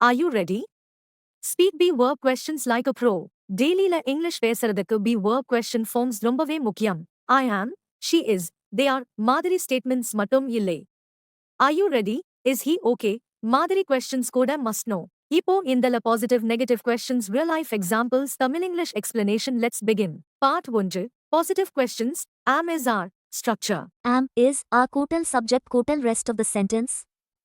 Are you ready? Speak be verb questions like a pro. டெய்லில English பேசுறதுக்கு be verb question forms ரொம்பவே முக்கியம். I am, she is, they are மாதிரி statements மட்டும் இல்லை. Are you ready? Is he okay? மாதிரி questions கூட must know. இப்போ இந்தல positive negative questions real life examples Tamil English explanation let's begin. Part 1 Positive questions am is are structure. Am is are கூட்டல் subject கூட்டல் rest of the sentence.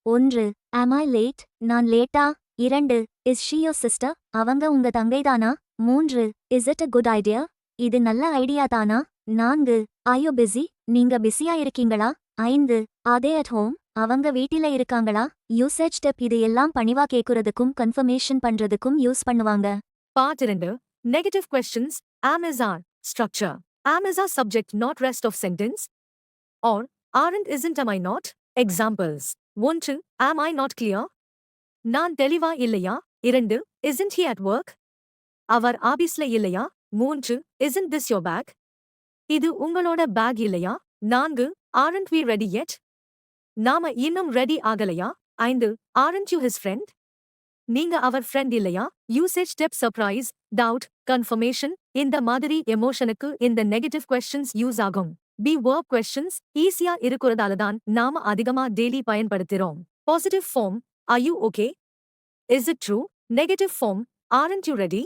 1. Am I late? நான் லேட்டா? 2. Is she your sister? அவங்க உங்க தங்கைதானா? 3. Is it a good idea? இது நல்ல idea தானா? 4. Are you busy? நீங்க பிஸியா இருக்கீங்களா? 5. Are they at home? அவங்க வீட்டில இருக்காங்களா? யூசேஜ் ஸ்டெப் இது எல்லாம் பணிவா கேக்குறதுக்கும் கன்ஃபர்மேஷன் பண்றதுக்கும் யூஸ் பண்ணுவாங்க. Part 2 Negative questions am is are structure. Am is are subject not rest of sentence or aren't isn't am I not. Examples 1 Am I not clear? நான் தெளிவா இல்லையா? 2 Isn't he at work? அவர் ஆபீஸ்ல இல்லையா? 3 Isn't this your bag? இது உங்களோட back இல்லையா? 4 Aren't we ready yet? நாம இன்னும் ரெடி ஆகலையா? 5 Aren't you his friend? நீங்க அவர் ஃப்ரெண்ட் இல்லையா? Usage step surprise, doubt, confirmation இந்த மாதிரி எமோஷனுக்கு இந்த நெகட்டிவ் கொஸ்டின்ஸ் யூஸ் ஆகும். பி verb questions ஈஸியா இருக்கிறதால தான் நாம அதிகமா டெய்லி பயன்படுத்துறோம். Positive form are you okay? Is it true? Negative form aren't you ready?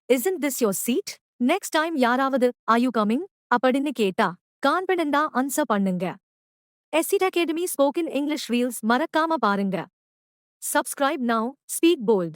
Isn't this your seat? Next time யாராவது are you coming? அப்படின்னு கேட்டா கான்பிடென்டா ஆன்சர் பண்ணுங்க. எஸ்சிட் அகாடமி ஸ்போக்கன் இங்கிலீஷ் ரீல்ஸ் மறக்காம பாருங்க. Subscribe now, speak bold.